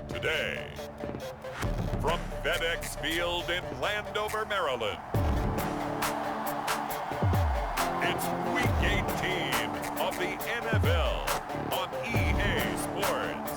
Today, from FedEx Field in Landover, Maryland, it's Week 18 of the NFL on EA Sports.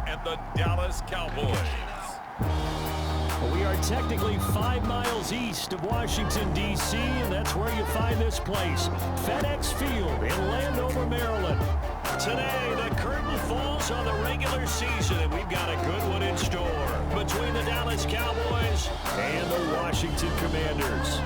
And the Dallas Cowboys. We are technically 5 miles east of Washington, D.C., and that's where you find this place, FedEx Field in Landover, Maryland. Today, the curtain falls on the regular season, and we've got a good one in store between the Dallas Cowboys and the Washington Commanders.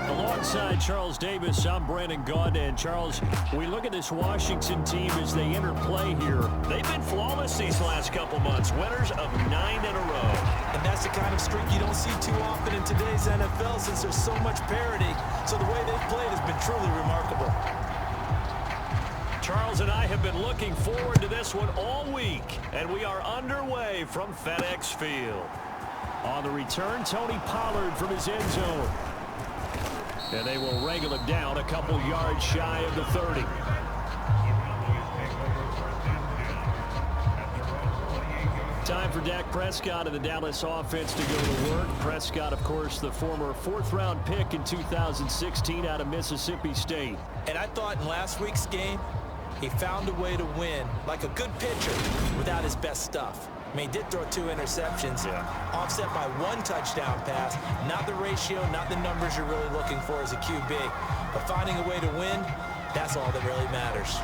Alongside Charles Davis, I'm Brandon Gaunt. And Charles, we look at this Washington team as they enter play here. They've been flawless these last couple months, winners of 9 in a row. And that's the kind of streak you don't see too often in today's NFL since there's so much parity. So the way they've played has been truly remarkable. Charles and I have been looking forward to this one all week, and we are underway from FedEx Field. On the return, Tony Pollard from his end zone. And they will wrangle him down a couple yards shy of the 30. Time for Dak Prescott and the Dallas offense to go to work. Prescott, of course, the former 4th-round pick in 2016 out of Mississippi State. And I thought in last week's game, he found a way to win like a good pitcher without his best stuff. I mean, he did throw 2 interceptions, offset by 1 touchdown pass. Not the ratio, not the numbers you're really looking for as a QB. But finding a way to win, that's all that really matters.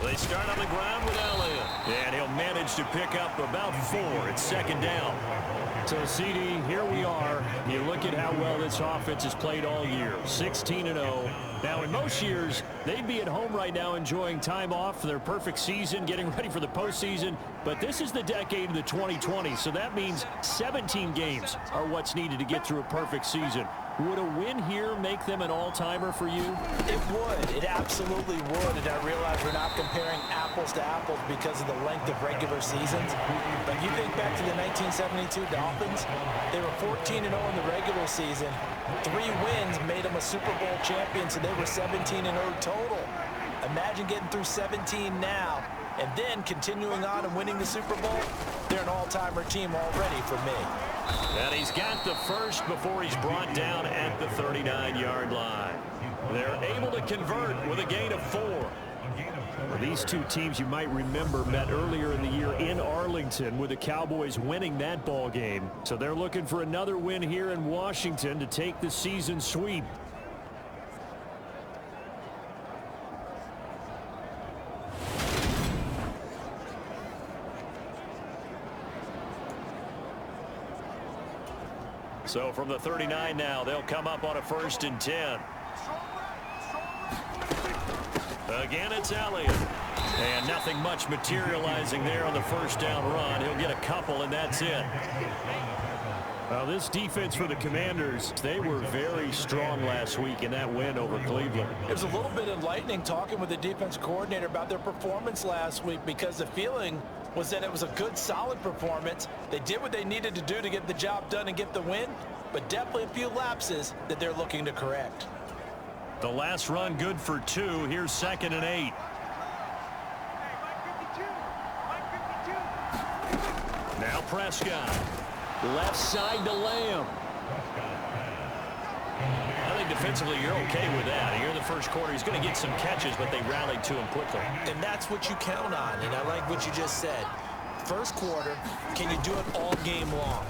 They start on the ground with Elliott. And he'll manage to pick up about 4. It's 2nd down. So, CD, here we are. You look at how well this offense has played all year. 16-0. Now, in most years, they'd be at home right now enjoying time off for their perfect season, getting ready for the postseason. But this is the decade of the 2020s, so that means 17 games are what's needed to get through a perfect season. Would a win here make them an all-timer for you? It would. It absolutely would. And I realize we're not comparing apples to apples because of the length of regular seasons. But you think back to the 1972 Dolphins, they were 14-0 in the regular season. 3 wins made them a Super Bowl champion, so they were 17-0 total. Imagine getting through 17 now and then continuing on and winning the Super Bowl. They're an all-timer team already for me. And he's got the first before he's brought down at the 39-yard line. They're able to convert with a gain of 4. Well, these two teams, you might remember, met earlier in the year in Arlington with the Cowboys winning that ball game. So they're looking for another win here in Washington to take the season sweep. So from the 39 now, they'll come up on a 1st and 10. Again, it's Elliott. And nothing much materializing there on the 1st down run. He'll get a couple, and that's it. Well, this defense for the Commanders, they were very strong last week in that win over Cleveland. It was a little bit enlightening talking with the defense coordinator about their performance last week because the feeling was that it was a good, solid performance. They did what they needed to do to get the job done and get the win, but definitely a few lapses that they're looking to correct. The last run good for 2. Here's 2nd and 8. Now Prescott. Left side to Lamb. I think defensively you're okay with that. Here in the first quarter, he's going to get some catches, but they rallied to him quickly. And that's what you count on, and I like what you just said. First quarter, can you do it all game long?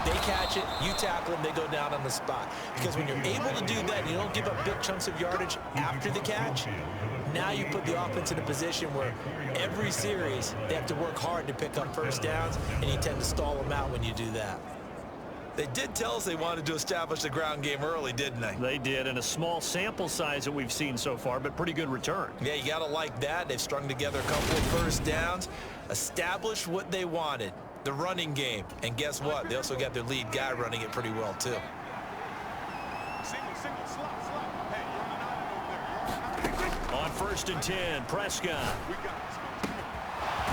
They catch it, you tackle them, they go down on the spot. Because when you're able to do that, and you don't give up big chunks of yardage after the catch, now you put the offense in a position where every series they have to work hard to pick up first downs, and you tend to stall them out when you do that. They did tell us they wanted to establish the ground game early, didn't they? They did, and a small sample size that we've seen so far, but pretty good return. Yeah, you got to like that. They've strung together a couple of first downs, established what they wanted, the running game. And guess what? They also got their lead guy running it pretty well, too. On 1st and 10, Prescott.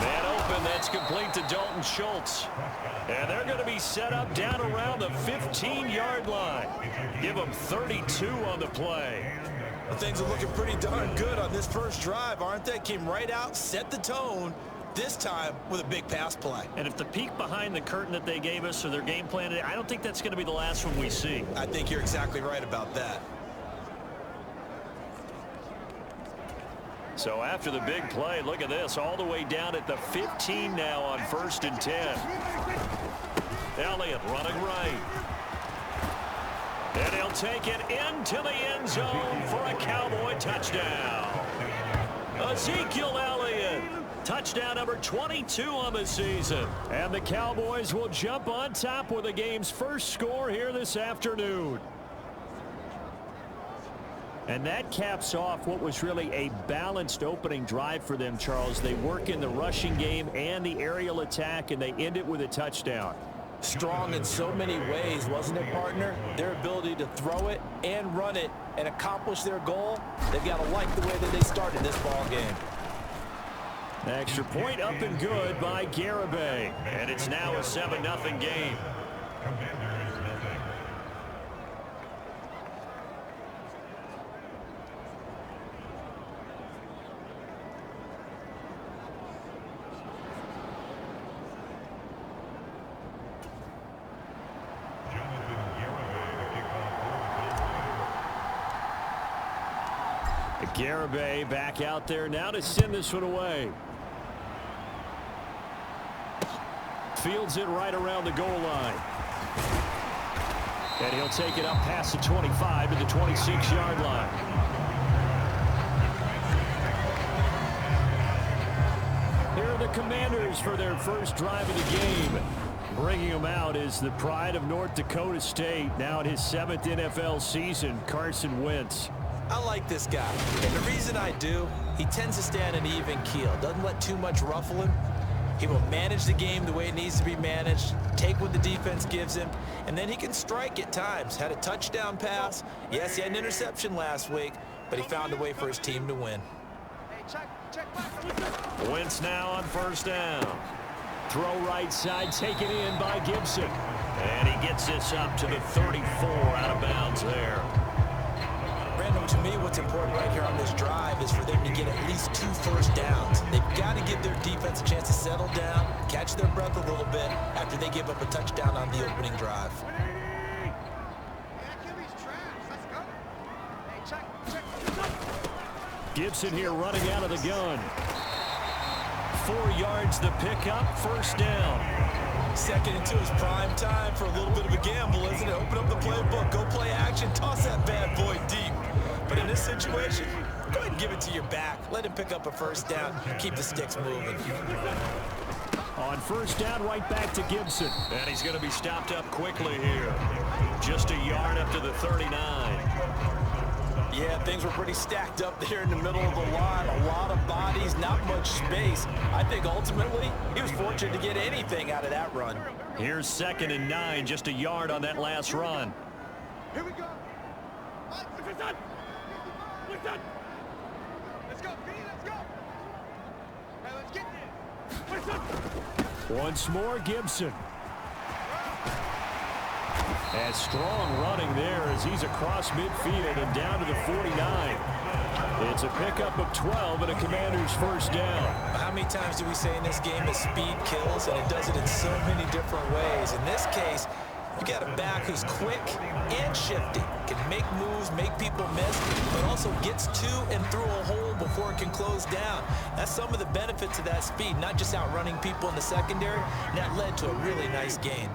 Man open, that's complete to Dalton Schultz. And they're going to be set up down around the 15-yard line. Give them 32 on the play. Well, things are looking pretty darn good on this first drive, aren't they? Came right out, set the tone, this time with a big pass play. And if the peek behind the curtain that they gave us or their game plan, I don't think that's going to be the last one we see. I think you're exactly right about that. So after the big play, look at this, all the way down at the 15 now on 1st and 10. Elliott running right. And he'll take it into the end zone for a Cowboy touchdown. Ezekiel Elliott, touchdown number 22 on the season. And the Cowboys will jump on top with the game's first score here this afternoon. And that caps off what was really a balanced opening drive for them, Charles. They work in the rushing game and the aerial attack, and they end it with a touchdown. Strong in so many ways, wasn't it, partner? Their ability to throw it and run it and accomplish their goal, they've got to like the way that they started this ball game. Extra point up and good by Garibay. And it's now a 7-0 game. Garibay back out there now to send this one away. Fields it right around the goal line. And he'll take it up past the 25 to the 26-yard line. Here are the Commanders for their first drive of the game. Bringing him out is the pride of North Dakota State, now in his 7th NFL season, Carson Wentz. I like this guy, and the reason I do, he tends to stay on an even keel, doesn't let too much ruffle him. He will manage the game the way it needs to be managed, take what the defense gives him, and then he can strike at times. Had a touchdown pass. Yes, he had an interception last week, but he found a way for his team to win. Wentz now on 1st down. Throw right side, taken in by Gibson. And he gets this up to the 34 out of bounds there. Brandon, to me, what's important right here on this drive is for them to get at least 2 first downs. They've got to give their defense a chance to settle down, catch their breath a little bit after they give up a touchdown on the opening drive. Gibson here running out of the gun. 4 yards the pickup, 1st down. Second and 2 is prime time for a little bit of a gamble, isn't it? Open up the playbook, go play action, toss that bad boy deep. But in this situation, go ahead and give it to your back. Let him pick up a 1st down, keep the sticks moving. On 1st down, right back to Gibson. And he's going to be stopped up quickly here. Just a yard up to the 39. Yeah, things were pretty stacked up there in the middle of the line. A lot of bodies, not much space. I think ultimately he was fortunate to get anything out of that run. Here's 2nd and 9, just a yard on that last run. Here we go. It's done. It's done. Let's go, B, let's go. Hey, let's get there. It's done. Once more, Gibson. And strong running there as he's across midfield and down to the 49. It's a pickup of 12 and a Commander's 1st down. How many times do we say in this game that speed kills, and it does it in so many different ways? In this case, you got a back who's quick and shifty, can make moves, make people miss, but also gets to and through a hole before it can close down. That's some of the benefits of that speed, not just outrunning people in the secondary, and that led to a really nice gain.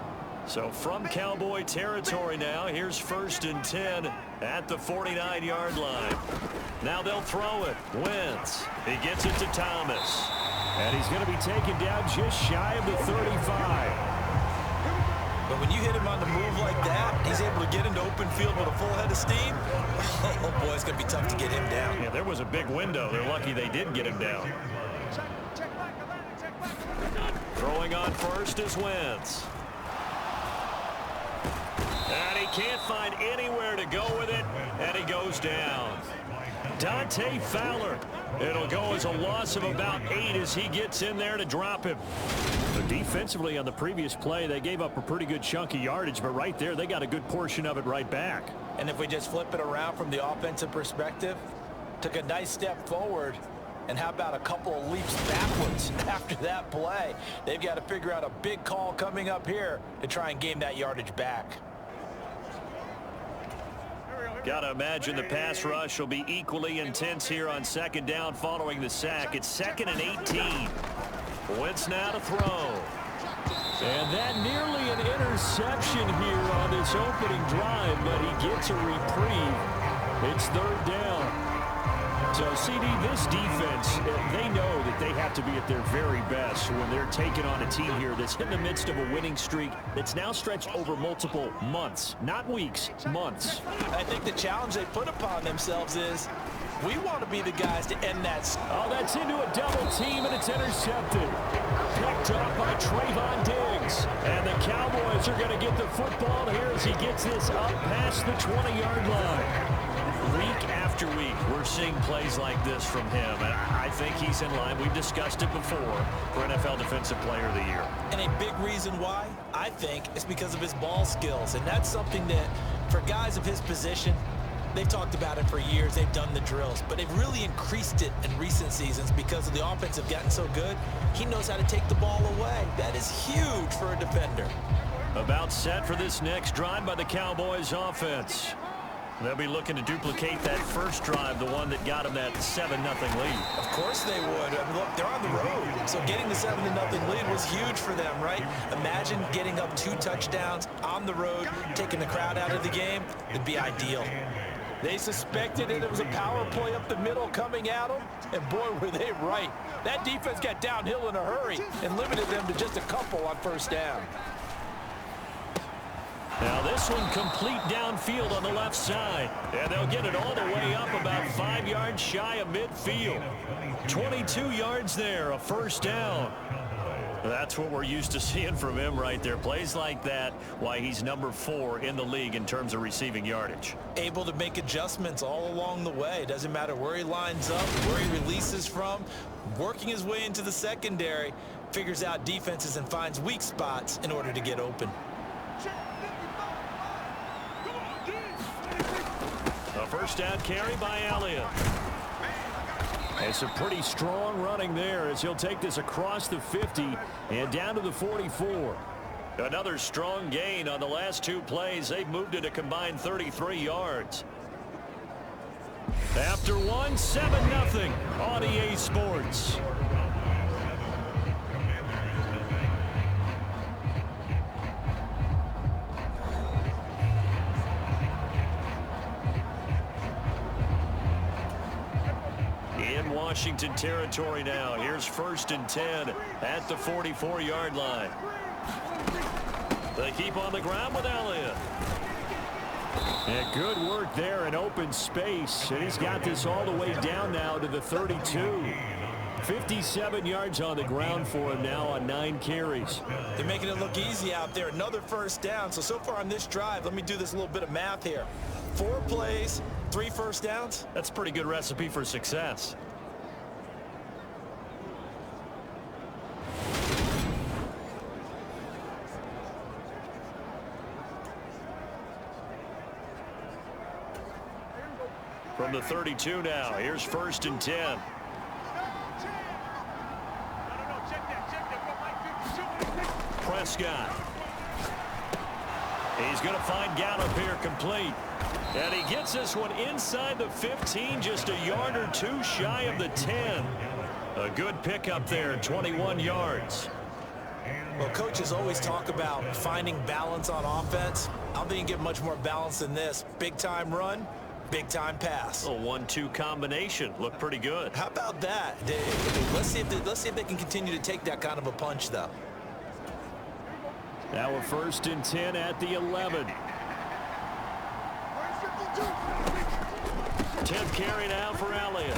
So from Cowboy territory now, here's 1st and 10 at the 49-yard line. Now they'll throw it. Wentz. He gets it to Thomas. And he's going to be taken down just shy of the 35. But when you hit him on the move like that, he's able to get into open field with a full head of steam. Oh, boy, it's going to be tough to get him down. Yeah, there was a big window. They're lucky they did get him down. Throwing on first is Wentz. And he can't find anywhere to go with it, and he goes down. Dante Fowler. It'll go as a loss of about 8 as he gets in there to drop him. So defensively on the previous play, they gave up a pretty good chunk of yardage, but right there, they got a good portion of it right back. And if we just flip it around from the offensive perspective, took a nice step forward, and how about a couple of leaps backwards after that play? They've got to figure out a big call coming up here to try and gain that yardage back. Got to imagine the pass rush will be equally intense here on 2nd down following the sack. It's 2nd and 18. Wentz now to throw. And that nearly an interception here on this opening drive, but he gets a reprieve. It's 3rd down. So, CD, this defense, they know that they have to be at their very best when they're taking on a team here that's in the midst of a winning streak that's now stretched over multiple months, not weeks, months. I think the challenge they put upon themselves is we want to be the guys to end that. Oh, that's into a double team, and it's intercepted. Picked up by Trayvon Diggs. And the Cowboys are going to get the football here as he gets this up past the 20-yard line. Week after week, we're seeing plays like this from him, and I think he's in line. We've discussed it before for NFL Defensive Player of the Year. And a big reason why, I think, is because of his ball skills, and that's something that, for guys of his position, they've talked about it for years. They've done the drills, but they've really increased it in recent seasons because of the offense have gotten so good. He knows how to take the ball away. That is huge for a defender. About set for this next drive by the Cowboys offense. They'll be looking to duplicate that first drive, the one that got them that 7-0 lead. Of course they would. I mean, look, they're on the road. So getting the 7-0 lead was huge for them, right? Imagine getting up 2 touchdowns on the road, taking the crowd out of the game. It'd be ideal. They suspected it was a power play up the middle coming at them, and boy, were they right. That defense got downhill in a hurry and limited them to just a couple on 1st down. Now this one complete downfield on the left side. And they'll get it all the way up about 5 yards shy of midfield. 22 yards there, a 1st down. That's what we're used to seeing from him right there. Plays like that, why he's number 4 in the league in terms of receiving yardage. Able to make adjustments all along the way. Doesn't matter where he lines up, where he releases from. Working his way into the secondary, figures out defenses and finds weak spots in order to get open. A 1st down carry by Elliott. It's a pretty strong running there as he'll take this across the 50 and down to the 44. Another strong gain on the last 2 plays. They've moved it a combined 33 yards. After one, 7-0 on EA Sports. In Washington territory now. Here's 1st and 10 at the 44-yard line. They keep on the ground with Elliott. And good work there in open space. And he's got this all the way down now to the 32. 57 yards on the ground for him now on 9 carries. They're making it look easy out there. Another 1st down. So far on this drive, let me do this little bit of math here. 4 plays, 3 1st downs. That's a pretty good recipe for success. From the 32 now, here's 1st and 10. Prescott. He's going to find Gallup here complete. And he gets this one inside the 15, just a yard or 2 shy of the 10. A good pickup there, 21 yards. Well, coaches always talk about finding balance on offense. I don't think you get much more balance than this. Big-time run, big-time pass. A 1-2 combination. Looked pretty good. How about that? Let's see if they can continue to take that kind of a punch, though. Now a 1st and 10 at the 11. 10th carry now for Elliott.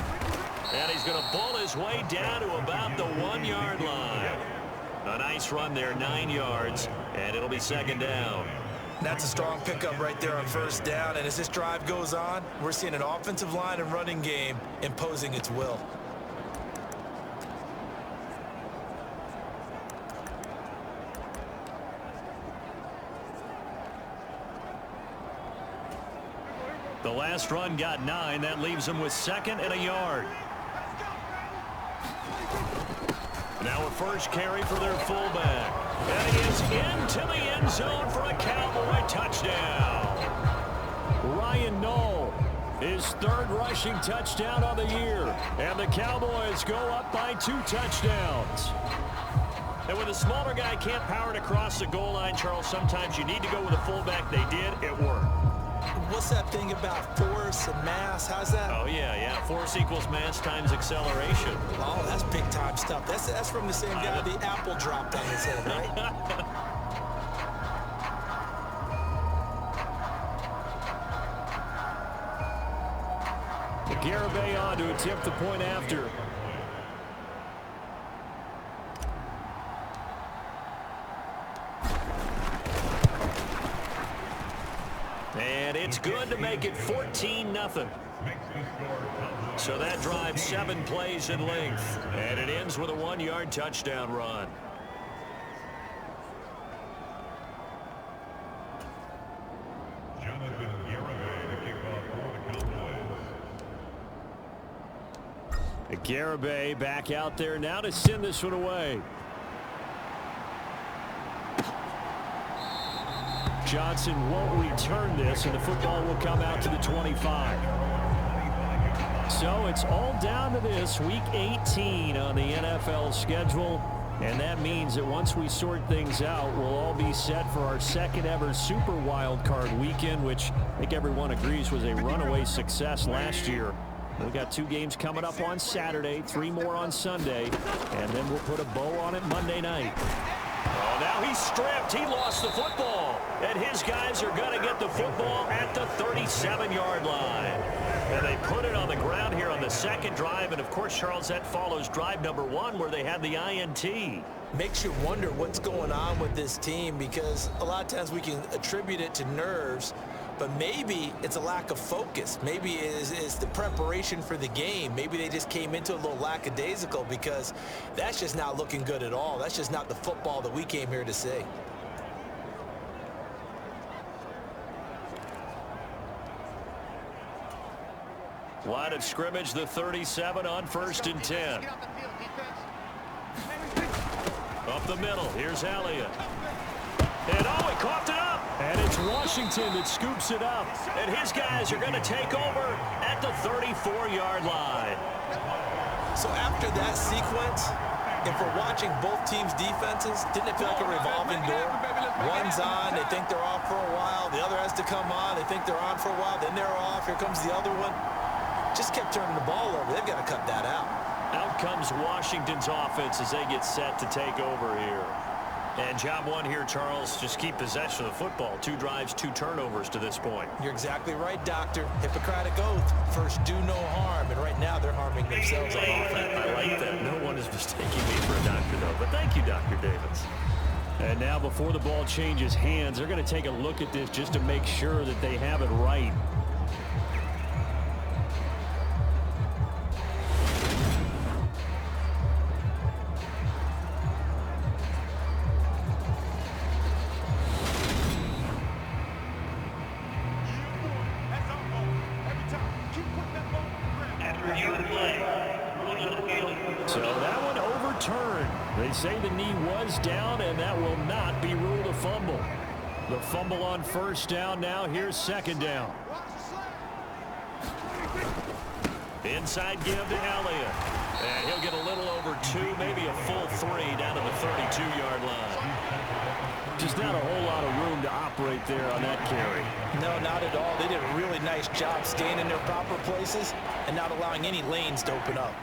And he's going to pull his way down to about the 1-yard line. A nice run there, 9 yards, and it'll be 2nd down. That's a strong pickup right there on 1st down, and as this drive goes on, we're seeing an offensive line and running game imposing its will. The last run got 9. That leaves him with 2nd and a yard. Now a 1st carry for their fullback. And he is into the end zone for a Cowboy touchdown. Ryan Knoll, his 3rd rushing touchdown of the year. And the Cowboys go up by 2 touchdowns. And when the smaller guy can't power it across the goal line, Charles, sometimes you need to go with a fullback. They did. It worked. What's that thing about force and mass? How's that? Oh, yeah. Force equals mass times acceleration. Oh, that's big-time stuff. That's from the same guy the apple dropped on his head, right? Garibay on to attempt the point after. And it's good to make it 14-0. So that drives 7 plays in length. And it ends with a 1-yard touchdown run. Garibay back out there now to send this one away. Johnson won't return this, and the football will come out to the 25. So it's all down to this, Week 18 on the NFL schedule. And that means that once we sort things out, we'll all be set for our 2nd ever Super Wild Card weekend, which I think everyone agrees was a runaway success last year. We've got 2 games coming up on Saturday, 3 more on Sunday, and then we'll put a bow on it Monday night. Oh, now he's stripped. He lost the football. And his guys are going to get the football at the 37-yard line. And they put it on the ground here on the 2nd drive. And, of course, Charles, that follows drive number 1 where they had the INT. Makes you wonder what's going on with this team, because a lot of times we can attribute it to nerves, but maybe it's a lack of focus. Maybe it's the preparation for the game. Maybe they just came into a little lackadaisical, because that's just not looking good at all. That's just not the football that we came here to see. Line of scrimmage, the 37 on 1st and 10. Up the middle, here's Elliott. And oh, he coughed it up. And it's Washington that scoops it up. And his guys are going to take over at the 34-yard line. So after that sequence, if we're watching both teams' defenses, didn't it feel like a revolving door? One's on, they think they're off for a while. The other has to come on, they think they're on for a while. Then they're off, here comes the other one. Just kept turning the ball over. They've got to cut that out. Out comes Washington's offense as they get set to take over here. And job 1 here, Charles, just keep possession of the football. 2 drives, 2 turnovers to this point. You're exactly right, Doctor. Hippocratic oath. First, do no harm. And right now, they're harming themselves on offense. I like that. No one is mistaking me for a doctor, though. But thank you, Dr. Davis. And now before the ball changes hands, they're going to take a look at this just to make sure that they have it right. So that one overturned. They say the knee was down, and that will not be ruled a fumble. The fumble on 1st down now. Here's 2nd down. Inside give to Elliott. And he'll get a little over 2, maybe a full 3 down to the 32-yard line. Just not a whole lot of room to operate there on that carry. No, not at all. They did a really nice job staying in their proper places and not allowing any lanes to open up.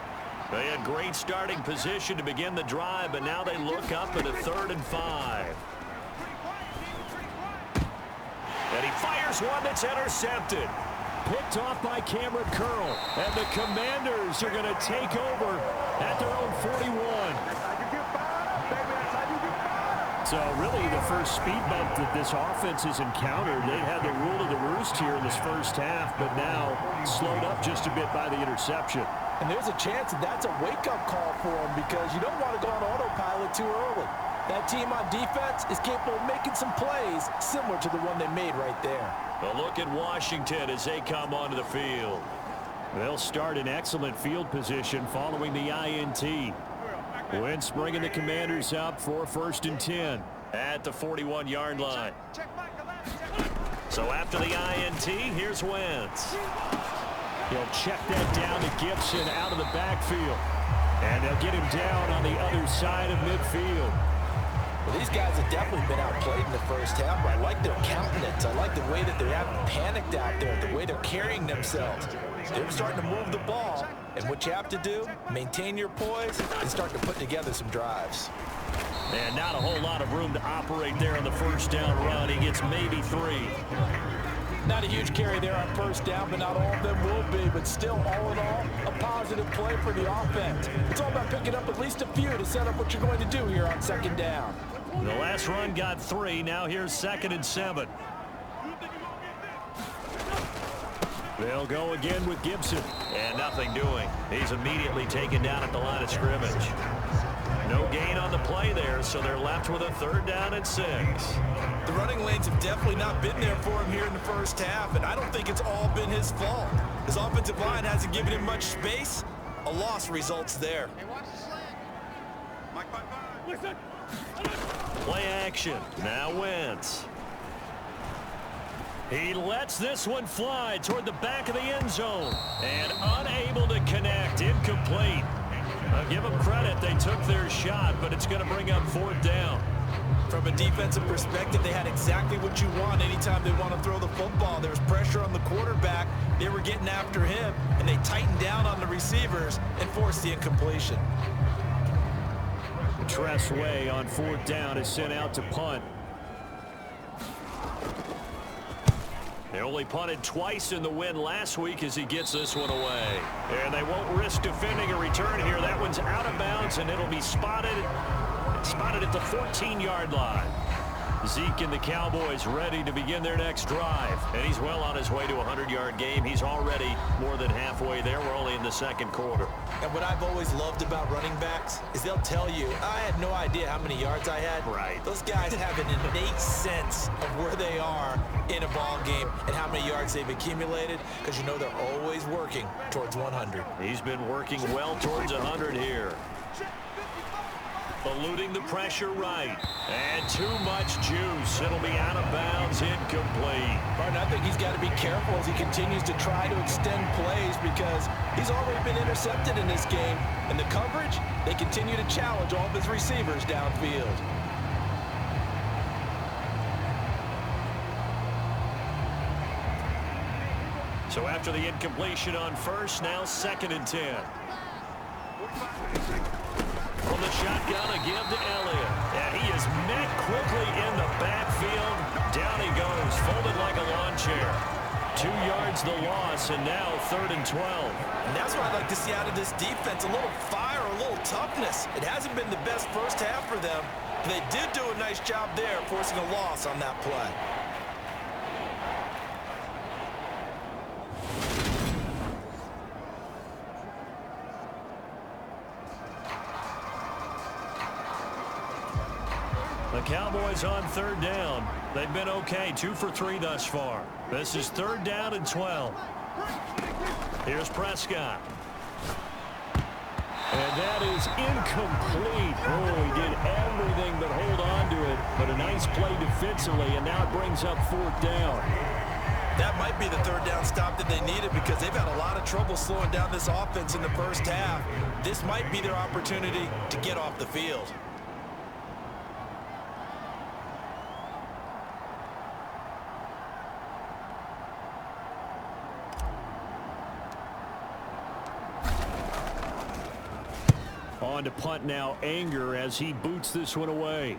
They had great starting position to begin the drive, but now they look up at a 3rd and 5. And he fires one that's intercepted. Picked off by Cameron Curl. And the Commanders are going to take over at their own 41. So really the first speed bump that this offense has encountered. They had the rule of the roost here in this first half, but now slowed up just a bit by the interception. And there's a chance that that's a wake-up call for them because you don't want to go on autopilot too early. That team on defense is capable of making some plays similar to the one they made right there. A look at Washington as they come onto the field. They'll start in excellent field position following the INT. Wentz bringing the Commanders up for 1st and 10 at the 41-yard line. So after the INT, here's Wentz. He'll check that down to Gibson out of the backfield. And they'll get him down on the other side of midfield. Well, these guys have definitely been outplayed in the first half, but I like their countenance. I like the way that they haven't panicked out there, the way they're carrying themselves. They're starting to move the ball, and what you have to do, maintain your poise and start to put together some drives. And not a whole lot of room to operate there on the first down run. He gets maybe 3. Not a huge carry there on first down, but not all of them will be. But still, all in all, a positive play for the offense. It's all about picking up at least a few to set up what you're going to do here on 2nd down. The last run got 3. Now here's 2nd and 7. They'll go again with Gibson. And nothing doing. He's immediately taken down at the line of scrimmage. No gain on the play there, so they're left with a 3rd down and 6. The running lanes have definitely not been there for him here in the first half, and I don't think it's all been his fault. His offensive line hasn't given him much space. A loss results there. Play action. Now Wentz. He lets this one fly toward the back of the end zone. And unable to connect. Incomplete. I'll give them credit. They took their shot, but it's going to bring up 4th down. From a defensive perspective, they had exactly what you want anytime they want to throw the football. There was pressure on the quarterback. They were getting after him, and they tightened down on the receivers and forced the incompletion. Tress Way on 4th down is sent out to punt. They only punted twice in the win last week as he gets this one away. And they won't risk defending a return here. That one's out of bounds, and it'll be spotted at the 14-yard line. Zeke and the Cowboys ready to begin their next drive. And he's well on his way to a 100-yard game. He's already more than halfway there. We're only in the 2nd quarter. And what I've always loved about running backs is they'll tell you, I had no idea how many yards I had. Right. Those guys have an innate sense of where they are in a ball game and how many yards they've accumulated, because you know they're always working towards 100. He's been working well towards 100 here. Eluding the pressure right. And too much juice. It'll be out of bounds, incomplete. Martin, I think he's got to be careful as he continues to try to extend plays because he's already been intercepted in this game. And the coverage, they continue to challenge all of his receivers downfield. So after the incompletion on first, now 2nd and 10. From the shotgun, a give to Elliott. And he is met quickly in the backfield. Down he goes, folded like a lawn chair. 2 yards the loss, and now 3rd and 12. And that's what I'd like to see out of this defense, a little fire, a little toughness. It hasn't been the best first half for them, but they did do a nice job there, forcing a loss on that play. The Cowboys on 3rd down. They've been okay, 2 for 3 thus far. This is 3rd down and 12. Here's Prescott. And that is incomplete. Oh, he did everything but hold on to it. But a nice play defensively, and now it brings up 4th down. That might be the 3rd down stop that they needed because they've had a lot of trouble slowing down this offense in the first half. This might be their opportunity to get off the field. On to punt now, Anger, as he boots this one away.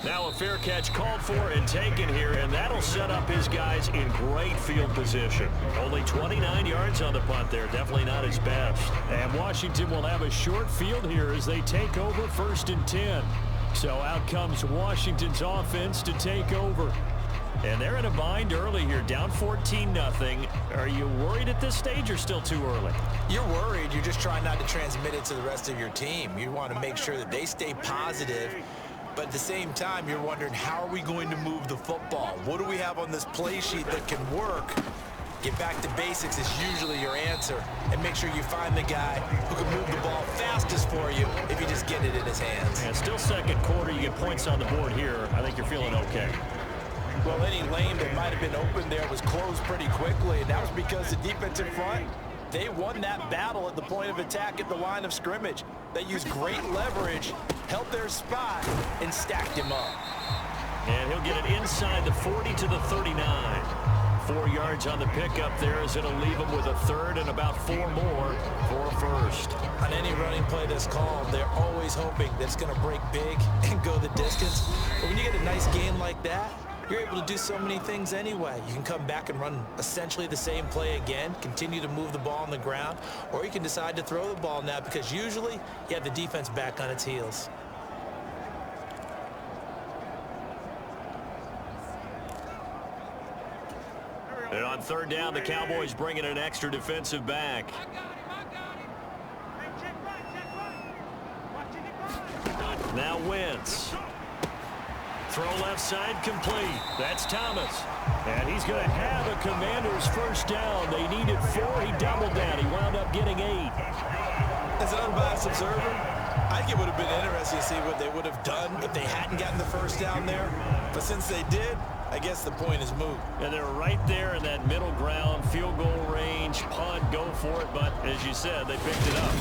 Now a fair catch called for and taken here, and that'll set up his guys in great field position. Only 29 yards on the punt there. Definitely not his best. And Washington will have a short field here as they take over 1st and 10. So out comes Washington's offense to take over. And they're in a bind early here, down 14-0. Are you worried at this stage or still too early? You're worried. You're just trying not to transmit it to the rest of your team. You want to make sure that they stay positive. But at the same time, you're wondering, how are we going to move the football? What do we have on this play sheet that can work? Get back to basics is usually your answer. And make sure you find the guy who can move the ball fastest for you if you just get it in his hands. And still second quarter, you get points on the board here. I think you're feeling okay. Well, any lane that might have been open there was closed pretty quickly, and that was because the defensive front, they won that battle at the point of attack at the line of scrimmage. They used great leverage, held their spot, and stacked him up. And he'll get it inside the 40 to the 39. 4 yards on the pickup there as it'll leave him with a third and about 4 more for a first. On any running play that's called, they're always hoping that it's going to break big and go the distance. But when you get a nice gain like that, you're able to do so many things anyway. You can come back and run essentially the same play again, continue to move the ball on the ground, or you can decide to throw the ball now because usually you have the defense back on its heels. And on 3rd down, the Cowboys bring in an extra defensive back. Now Wentz. Throw left side complete. That's Thomas. And he's going to have a Commander's first down. They needed 4. He doubled that. He wound up getting 8. As an unbiased observer, I think it would have been interesting to see what they would have done if they hadn't gotten the first down there. But since they did, I guess the point is moot. And they're right there in that middle ground, field goal range, punt, go for it. But as you said, they picked it up.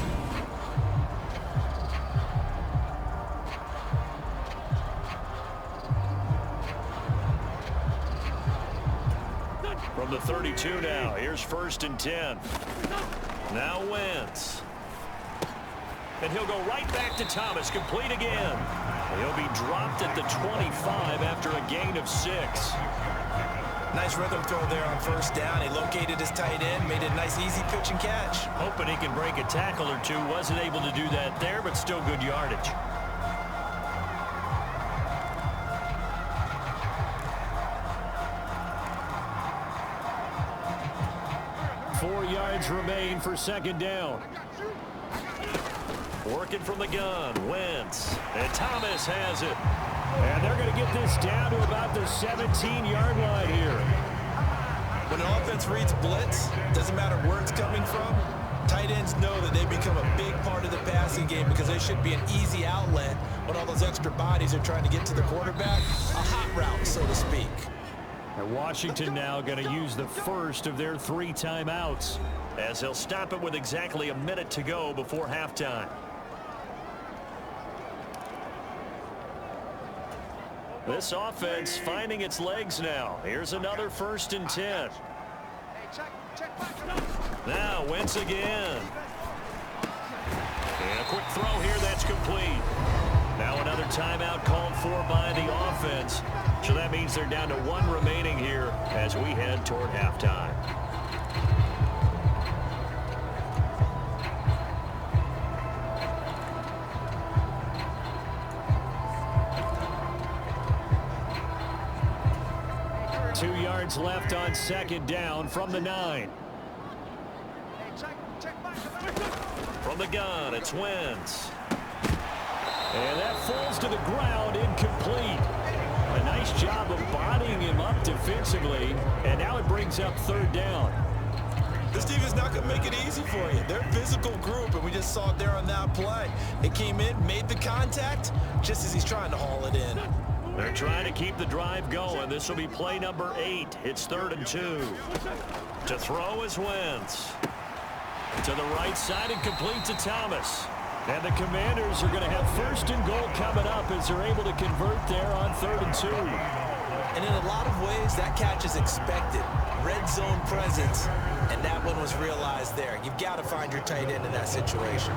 From the 32 now, here's 1st and 10. Now Wentz. And he'll go right back to Thomas, complete again. He'll be dropped at the 25 after a gain of 6. Nice rhythm throw there on 1st down. He located his tight end, made a nice easy pitch and catch. Hoping he can break a tackle or two. Wasn't able to do that there, but still good yardage. Remain for 2nd down. Working from the gun, Wentz. And Thomas has it. And they're going to get this down to about the 17-yard line here. When an offense reads blitz, doesn't matter where it's coming from, tight ends know that they become a big part of the passing game because they should be an easy outlet when all those extra bodies are trying to get to the quarterback. A hot route, so to speak. And Washington now going to use the first of their 3 timeouts, as they'll stop it with exactly a minute to go before halftime. This offense finding its legs now. Here's another 1st and 10. Now Wentz again. And a quick throw here, that's complete. Now another timeout called for by the offense. So that means they're down to 1 remaining here as we head toward halftime. Left on 2nd down from the 9. From the gun, it's Wentz. And that falls to the ground, incomplete. A nice job of bodying him up defensively, and now it brings up 3rd down. This team is not going to make it easy for you. They're a physical group, and we just saw it there on that play. It came in, made the contact, just as he's trying to haul it in. They're trying to keep the drive going. This will be play number 8. It's 3rd and 2. To throw is Wentz. To the right side and complete to Thomas. And the Commanders are going to have 1st and goal coming up as they're able to convert there on 3rd and 2. And in a lot of ways, that catch is expected. Red zone presence, and that one was realized there. You've got to find your tight end in that situation.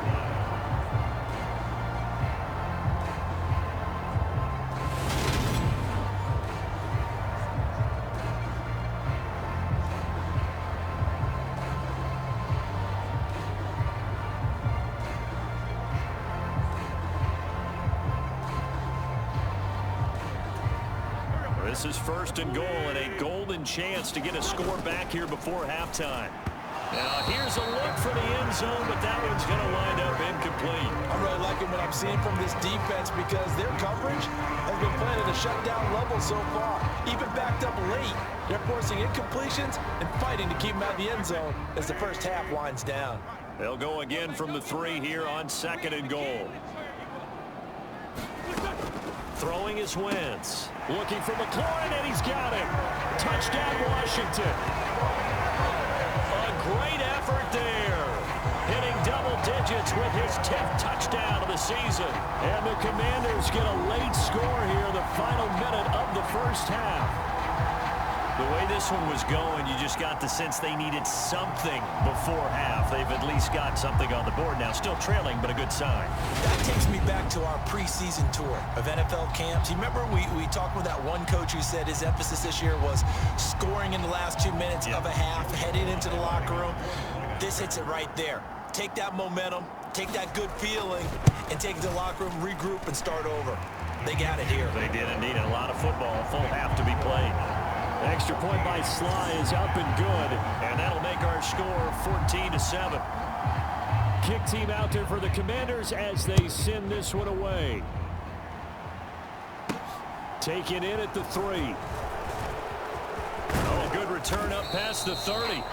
This is 1st and goal and a golden chance to get a score back here before halftime. Now here's a look for the end zone, but that one's going to wind up incomplete. I'm really liking what I'm seeing from this defense because their coverage has been playing at a shutdown level so far. Even backed up late, they're forcing incompletions and fighting to keep them out of the end zone as the first half winds down. They'll go again from the 3 here on 2nd and goal. Throwing is Wentz. Looking for McLaurin, and he's got him. Touchdown, Washington. A great effort there. Hitting double digits with his 10th touchdown of the season. And the Commanders get a late score here, the final minute of the first half. The way this one was going, you just got the sense they needed something before half. They've at least got something on the board now. Still trailing, but a good sign. That takes me back to our preseason tour of NFL camps. You remember we talked with that one coach who said his emphasis this year was scoring in the last 2 minutes of a half, heading into the locker room. This hits it right there. Take that momentum, take that good feeling, and take it to the locker room, regroup, and start over. They got it here. They did indeed. A lot of football, full half to be played. Extra point by Sly is up and good, and that'll make our score 14-7. Kick team out there for the Commanders as they send this one away. Taken in at the 3. Oh, good return up past the 30.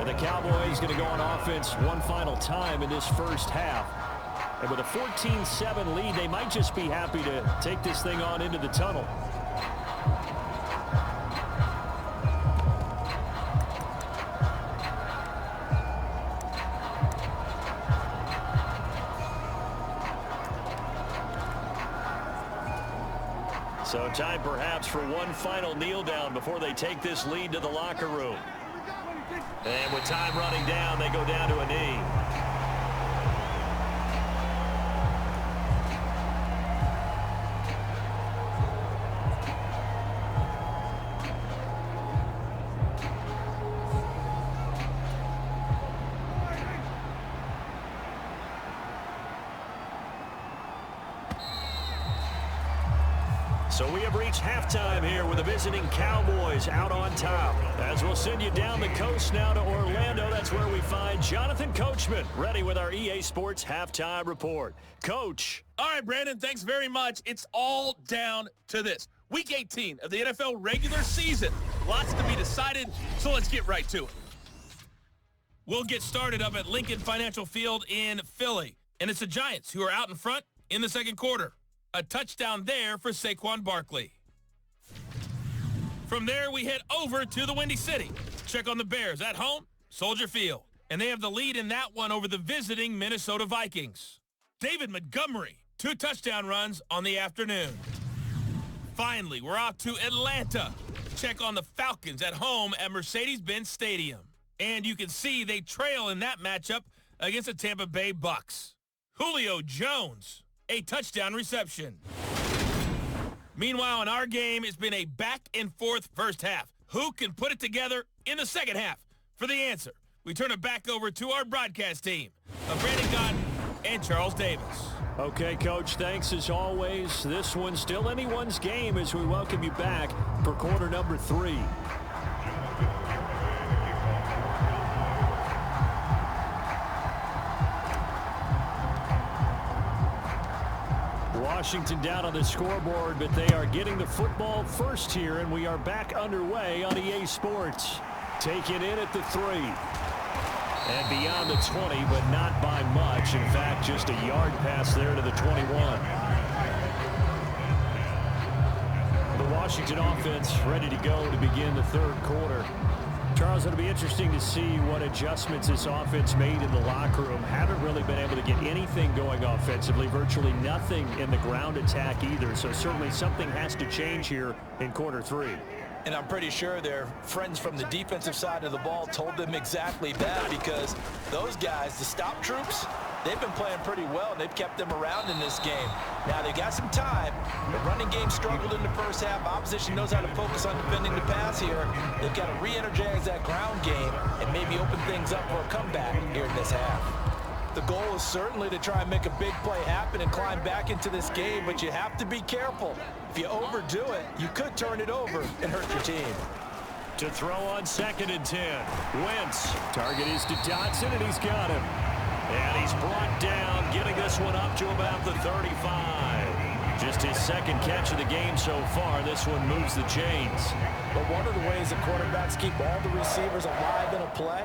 And the Cowboys going to go on offense one final time in this first half. And with a 14-7 lead, they might just be happy to take this thing on into the tunnel. So time perhaps for one final kneel down before they take this lead to the locker room. And with time running down, they go down to a knee. So we have reached halftime here with the visiting Cowboys out on top. As we'll send you down the coast now to Orlando, that's where we find Jonathan Coachman, ready with our EA Sports Halftime Report. Coach. All right, Brandon, thanks very much. It's all down to this. Week 18 of the NFL regular season. Lots to be decided, so let's get right to it. We'll get started up at Lincoln Financial Field in Philly. And it's the Giants who are out in front in the second quarter. A touchdown there for Saquon Barkley. From there, we head over to the Windy City. Check on the Bears at home, Soldier Field. And they have the lead in that one over the visiting Minnesota Vikings. David Montgomery, 2 touchdown runs on the afternoon. Finally, we're off to Atlanta. Check on the Falcons at home at Mercedes-Benz Stadium. And you can see they trail in that matchup against the Tampa Bay Bucks. Julio Jones, a touchdown reception. Meanwhile, in our game, it's been a back-and-forth first half. Who can put it together in the second half? For the answer, we turn it back over to our broadcast team of Brandon Godden and Charles Davis. Okay, Coach, thanks as always. This one's still anyone's game as we welcome you back for quarter number 3. Washington down on the scoreboard, but they are getting the football first here, and we are back underway on EA Sports. Taken in at the 3. And beyond the 20, but not by much. In fact, just a yard pass there to the 21. The Washington offense ready to go to begin the third quarter. Charles, it'll be interesting to see what adjustments this offense made in the locker room. Haven't really been able to get anything going offensively, virtually nothing in the ground attack either. So certainly something has to change here in quarter three. And I'm pretty sure their friends from the defensive side of the ball told them exactly that, because those guys, the stop troops, they've been playing pretty well, and they've kept them around in this game. Now, they got some time. The running game struggled in the first half. Opposition knows how to focus on defending the pass here. They've got to re-energize that ground game and maybe open things up for a comeback here in this half. The goal is certainly to try and make a big play happen and climb back into this game, but you have to be careful. If you overdo it, you could turn it over and hurt your team. To throw on 2nd and 10. Wentz. Target is to Dotson, and he's got him. And he's brought down, getting this one up to about the 35. Just his second catch of the game so far. This one moves the chains. But one of the ways the quarterbacks keep all the receivers alive in a play,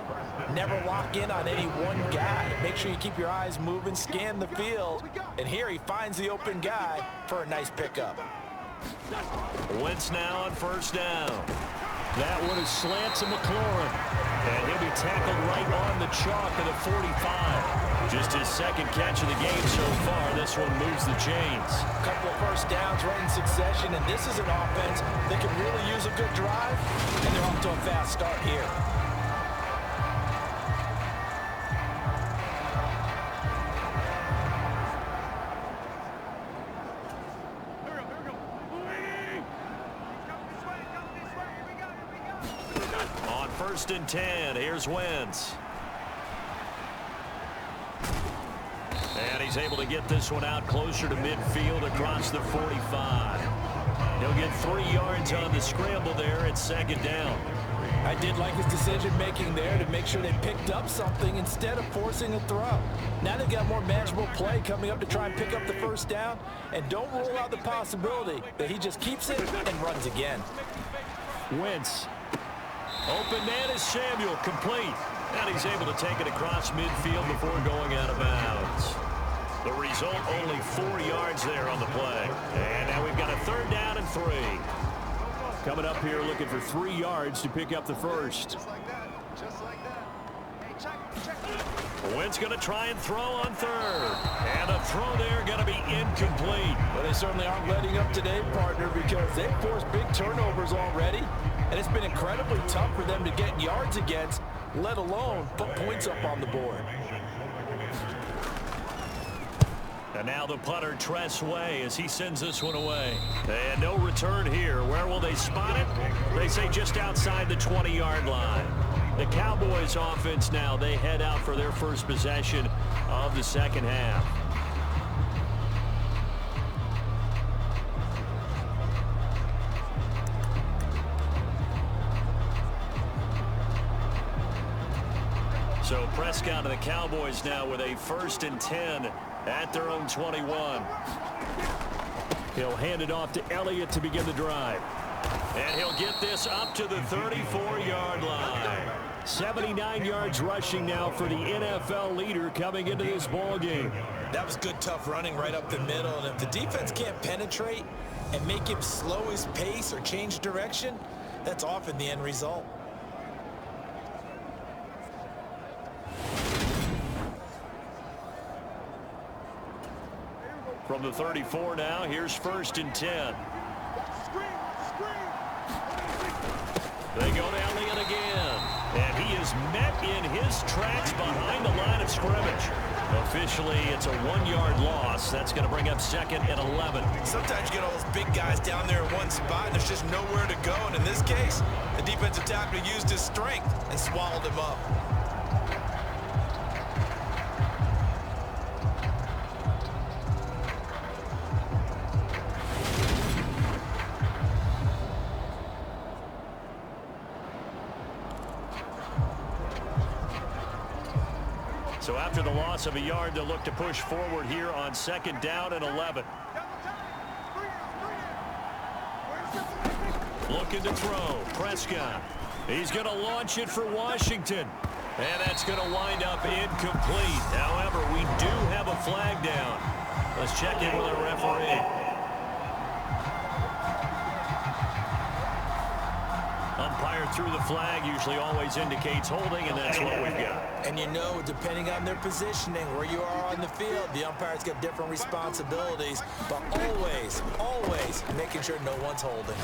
never lock in on any one guy. Make sure you keep your eyes moving, scan the field, and here he finds the open guy for a nice pickup. Wentz now on 1st down. That one is slant to McLaurin. And he'll be tackled right on the chalk of the 45. Just his second catch of the game so far. This one moves the chains. A couple of first downs right in succession, and this is an offense that can really use a good drive, and they're off to a fast start here. On 1st and 10, here's Wentz. And he's able to get this one out closer to midfield across the 45. He'll get 3 yards on the scramble there at 2nd down. I did like his decision-making there to make sure they picked up something instead of forcing a throw. Now they've got more manageable play coming up to try and pick up the 1st down, and don't rule out the possibility that he just keeps it and runs again. Wentz. Open man is Samuel, complete. And he's able to take it across midfield before going out of bounds. The result, only 4 yards there on the play. And now we've got a 3rd down and 3. Coming up here looking for 3 yards to pick up the first. Just like that. Just like that. Hey, check. Wentz going to try and throw on 3rd. And a throw there going to be incomplete. Well, they certainly aren't letting up today, partner, because they've forced big turnovers already. And it's been incredibly tough for them to get yards against, let alone put points up on the board. And now the punter, Tress Way, as he sends this one away. And no return here. Where will they spot it? They say just outside the 20-yard line. The Cowboys offense now, they head out for their first possession of the second half. So Prescott and the Cowboys now with a 1st and 10 at their own 21. He'll hand it off to Elliott to begin the drive. And he'll get this up to the 34-yard line. 79 yards rushing now for the NFL leader coming into this ball game. That was good, tough running right up the middle. And if the defense can't penetrate and make him slow his pace or change direction, that's often the end result. From the 34 now, here's 1st and 10. They go to Elliott again. And he is met in his tracks behind the line of scrimmage. Officially, it's a 1-yard loss. That's going to bring up 2nd and 11. Sometimes you get all those big guys down there in one spot, and there's just nowhere to go. And in this case, the defensive tackle used his strength and swallowed him up. So after the loss of a yard, they'll look to push forward here on 2nd down and 11. Looking to throw. Prescott. He's going to launch it for Washington. And that's going to wind up incomplete. However, we do have a flag down. Let's check in with our referee. Umpire threw the flag, usually always indicates holding, and that's what we've got. And you know, depending on their positioning, where you are on the field, the umpire's got different responsibilities, but always making sure no one's holding.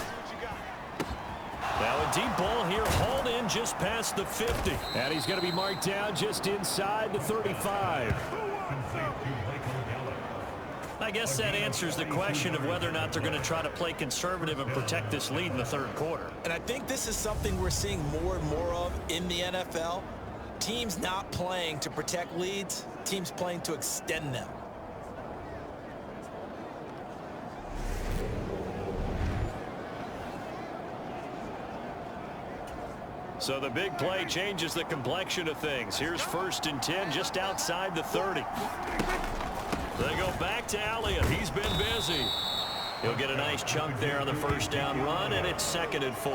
Now a deep ball here, hauled in just past the 50. And he's going to be marked down just inside the 35. I guess that answers the question of whether or not they're going to try to play conservative and protect this lead in the third quarter. And I think this is something we're seeing more and more of in the NFL. Teams not playing to protect leads, teams playing to extend them. So the big play changes the complexion of things. Here's 1st and 10 just outside the 30. They go back to Elliott. He's been busy. He'll get a nice chunk there on the 1st down run, and it's 2nd and 4.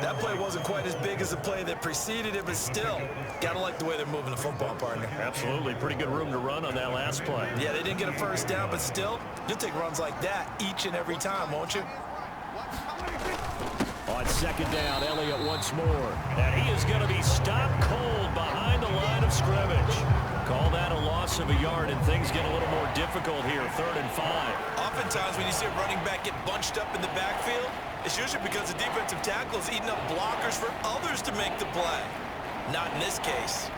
That play wasn't quite as big as the play that preceded it, but still, gotta like the way they're moving the football, partner. Absolutely. Pretty good room to run on that last play. Yeah, they didn't get a 1st down, but still, you'll take runs like that each and every time, won't you? On 2nd down, Elliott once more. And he is going to be stopped cold behind the line of scrimmage. Call that a loss of a yard, and things get a little more difficult here. 3rd and 5. Oftentimes when you see a running back get bunched up in the backfield, it's usually because the defensive tackle is eating up blockers for others to make the play. Not in this case.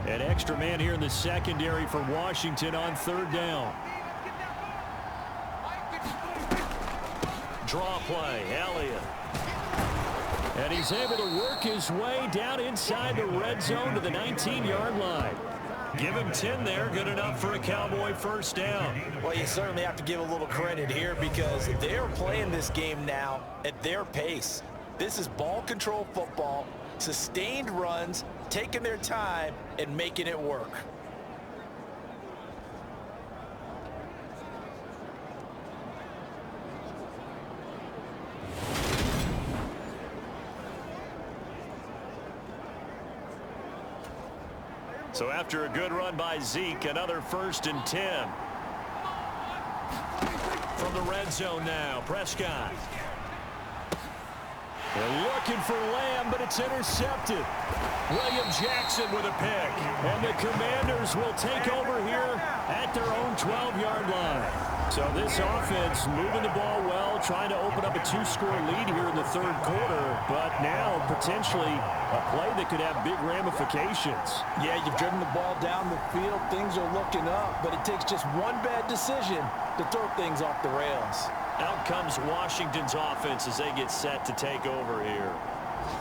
An extra man here in the secondary for Washington on 3rd down. Draw play, Elliott. And he's able to work his way down inside the red zone to the 19-yard line. Give him 10 there, good enough for a Cowboy 1st down. Well, you certainly have to give a little credit here because they're playing this game now at their pace. This is ball control football, sustained runs, taking their time and making it work. So after a good run by Zeke, another 1st and 10. From the red zone now, Prescott. They're looking for Lamb, but it's intercepted. William Jackson with a pick. And the Commanders will take over here at their own 12-yard line. So this offense moving the ball well, trying to open up a 2-score lead here in the 3rd quarter. But now potentially a play that could have big ramifications. Yeah, you've driven the ball down the field. Things are looking up, but it takes just one bad decision to throw things off the rails. Out comes Washington's offense as they get set to take over here.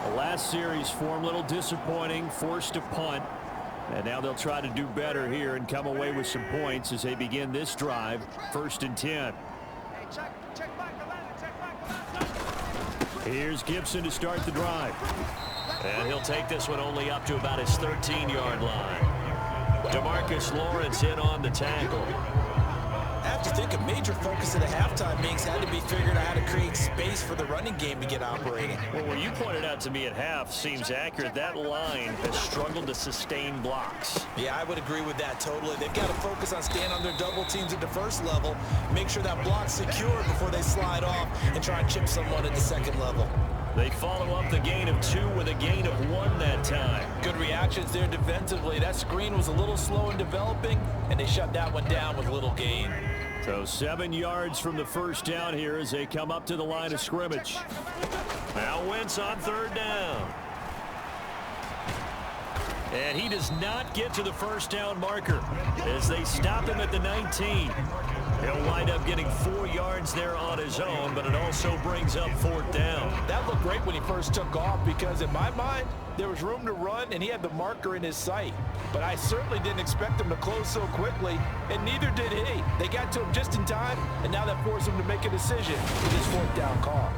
The last series form a little disappointing, forced a punt. And now they'll try to do better here and come away with some points as they begin this drive. 1st and 10. Here's Gibson to start the drive. And he'll take this one only up to about his 13-yard line. DeMarcus Lawrence in on the tackle. I have to think a major focus of the halftime meetings had to be figuring out how to create space for the running game to get operating. Well, what you pointed out to me at half seems accurate. That line has struggled to sustain blocks. Yeah, I would agree with that totally. They've got to focus on staying on their double teams at the 1st level, make sure that block's secure before they slide off and try and chip someone at the 2nd level. They follow up the gain of 2 with a gain of 1 that time. Good reactions there defensively. That screen was a little slow in developing, and they shut that one down with little gain. So 7 yards from the 1st down here as they come up to the line of scrimmage. Now Wentz on 3rd down. And he does not get to the 1st down marker as they stop him at the 19. He'll wind up getting 4 yards there on his own, but it also brings up 4th down. That looked great when he first took off because in my mind, there was room to run and he had the marker in his sight. But I certainly didn't expect him to close so quickly, and neither did he. They got to him just in time, and now that forced him to make a decision with his 4th down call.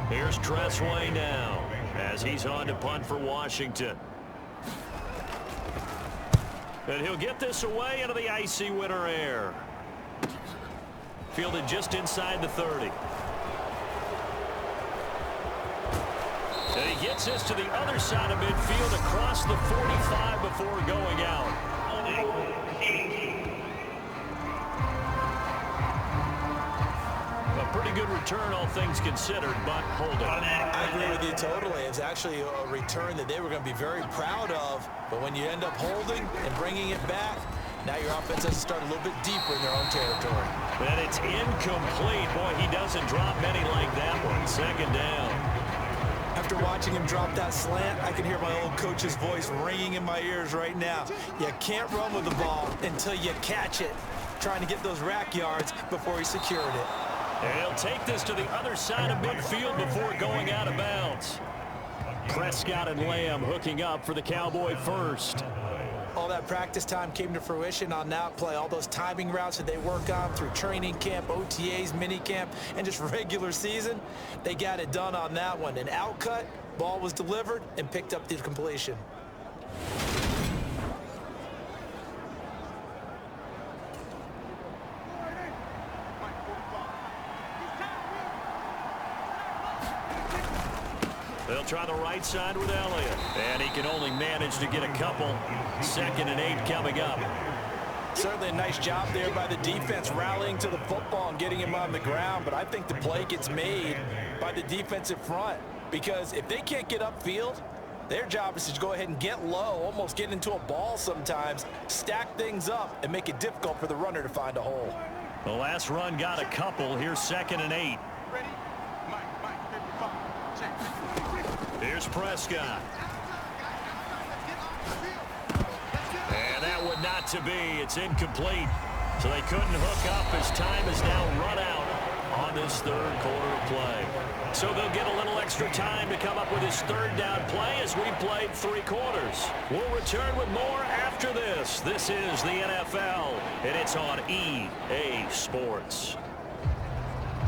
Here's Tressway now as he's on to punt for Washington. And he'll get this away into the icy winter air. Fielded just inside the 30. And he gets this to the other side of midfield across the 45 before going out. A pretty good return, all things considered, but hold it. I agree with you totally. It's actually a return that they were going to be very proud of. But when you end up holding and bringing it back, now your offense has to start a little bit deeper in their own territory. And it's incomplete. Boy, he doesn't drop many like that one. Second down. After watching him drop that slant, I can hear my old coach's voice ringing in my ears right now. You can't run with the ball until you catch it. Trying to get those rack yards before he secured it. And he'll take this to the other side of midfield before going out of bounds. Prescott and Lamb hooking up for the Cowboy first. All that practice time came to fruition on that play. All those timing routes that they work on through training camp, OTAs, minicamp, and just regular season, they got it done on that one. An outcut, ball was delivered, and picked up the completion. They'll try the right side with Elliott. And he can only manage to get a couple. 2nd and 8 coming up. Certainly a nice job there by the defense rallying to the football and getting him on the ground. But I think the play gets made by the defensive front. Because if they can't get upfield, their job is to go ahead and get low, almost get into a ball sometimes, stack things up, and make it difficult for the runner to find a hole. The last run got a couple. Here's 2nd and 8. Ready? Mike, 55. Check. Here's Prescott. And that would not to be. It's incomplete. So they couldn't hook up as time is now run out on this 3rd quarter of play. So they'll get a little extra time to come up with his 3rd down play as we played 3 quarters. We'll return with more after this. This is the NFL, and it's on EA Sports.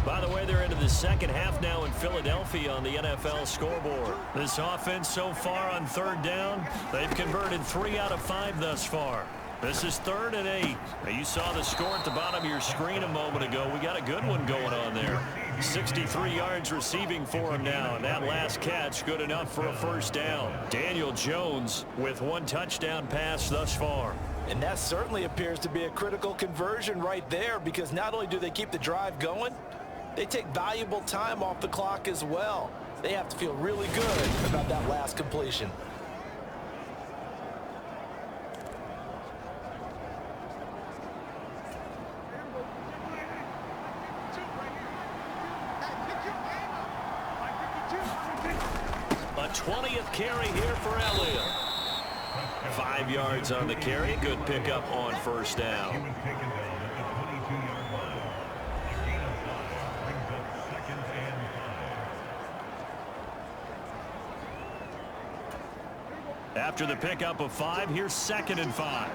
By the way, they're into the second half now in Philadelphia on the NFL scoreboard. This offense so far on 3rd down, they've converted 3 out of 5 thus far. This is 3rd and 8. Now, you saw the score at the bottom of your screen a moment ago. We got a good one going on there. 63 yards receiving for him now, and that last catch good enough for a 1st down. Daniel Jones with 1 touchdown pass thus far. And that certainly appears to be a critical conversion right there, because not only do they keep the drive going, they take valuable time off the clock as well. They have to feel really good about that last completion. A 20th carry here for Elliott. 5 yards on the carry. Good pickup on 1st down. After the pickup of 5, here's 2nd and 5.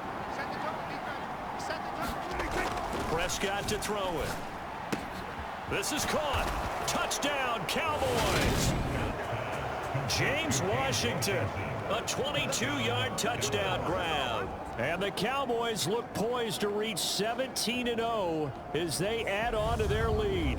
Prescott to throw it. This is caught. Touchdown, Cowboys. James Washington, a 22-yard touchdown grab. And the Cowboys look poised to reach 17-0 as they add on to their lead.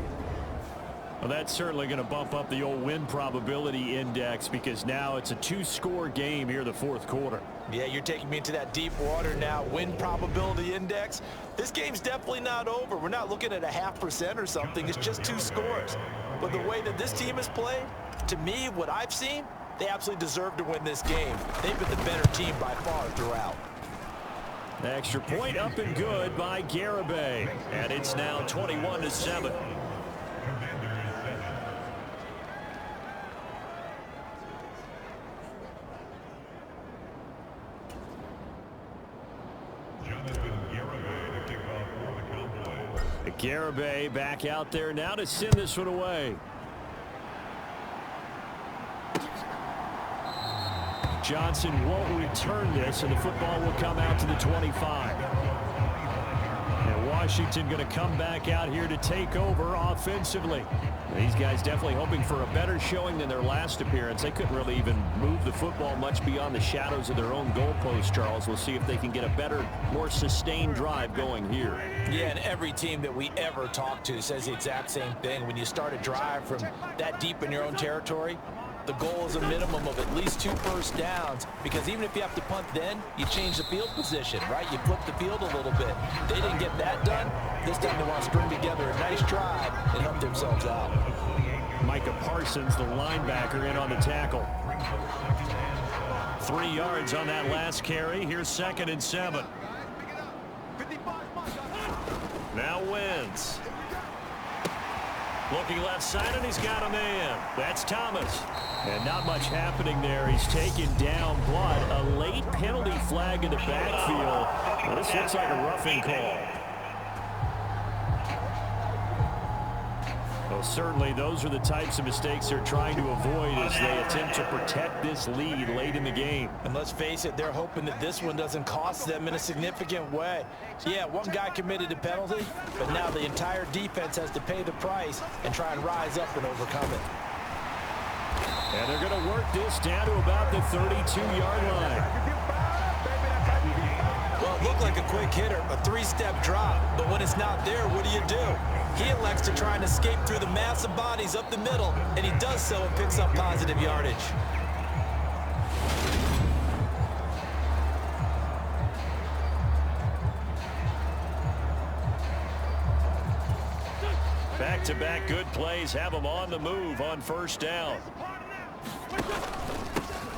Well, that's certainly going to bump up the old win probability index, because now it's a 2-score game here the 4th quarter. Yeah, you're taking me into that deep water now. Win probability index. This game's definitely not over. We're not looking at a 0.5% or something. It's just 2 scores. But the way that this team has played, to me, what I've seen, they absolutely deserve to win this game. They've been the better team by far throughout. Extra point up and good by Garibay. And it's now 21-7. Garibay back out there now to send this one away. Johnson won't return this, and the football will come out to the 25. And Washington going to come back out here to take over offensively. These guys definitely hoping for a better showing than their last appearance. They couldn't really even move the football much beyond the shadows of their own goalpost, Charles. We'll see if they can get a better, more sustained drive going here. Yeah, and every team that we ever talk to says the exact same thing. When you start a drive from that deep in your own territory, The goal is a minimum of at least 2 first downs, because even if you have to punt then, you change the field position, right? You flip the field a little bit. They didn't get that done. This time they want to string together a nice drive and help themselves out. Micah Parsons, the linebacker, in on the tackle. 3 yards on that last carry. Here's 2nd and 7. Now Wentz. Looking left side, and he's got a man. That's Thomas. And not much happening there. He's taken down, but a late penalty flag in the backfield. Well, this looks like a roughing call. Well, certainly those are the types of mistakes they're trying to avoid as they attempt to protect this lead late in the game. And let's face it, they're hoping that this one doesn't cost them in a significant way. Yeah, one guy committed a penalty, but now the entire defense has to pay the price and try and rise up and overcome it. And they're going to work this down to about the 32-yard line. Well, it looked like a quick hitter, a 3-step drop, but when it's not there, what do? He elects to try and escape through the mass of bodies up the middle, and he does so and picks up positive yardage. Back-to-back good plays have him on the move on first down.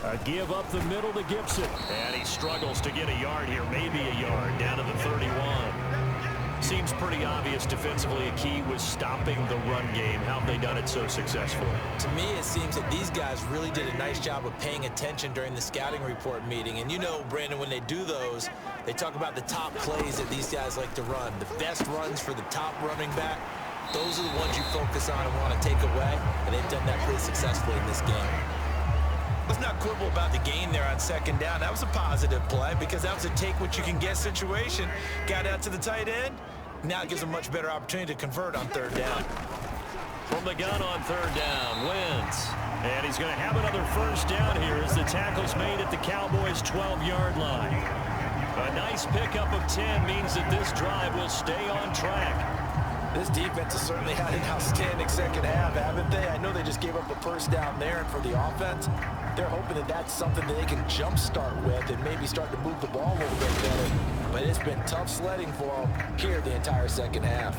A give up the middle to Gibson. And he struggles to get a yard here, maybe a yard, down to the 31. Seems pretty obvious defensively a key was stopping the run game. How have they done it so successfully? To me, it seems that these guys really did a nice job of paying attention during the scouting report meeting. And you know, Brandon, when they do those, they talk about the top plays that these guys like to run. The best runs for the top running back. Those are the ones you focus on and want to take away. And they've done that pretty successfully in this game. Let's not quibble about the gain there on 2nd down. That was a positive play because that was a take-what-you-can-get situation. Got out to the tight end. Now it gives a much better opportunity to convert on 3rd down. From the gun on 3rd down, Wentz. And he's going to have another first down here as the tackle's made at the Cowboys' 12-yard line. A nice pickup of 10 means that this drive will stay on track. This defense has certainly had an outstanding 2nd half, haven't they? I know they just gave up the first down there, and for the offense, they're hoping that that's something that they can jumpstart with and maybe start to move the ball a little bit better. But it's been tough sledding for them here the entire 2nd half.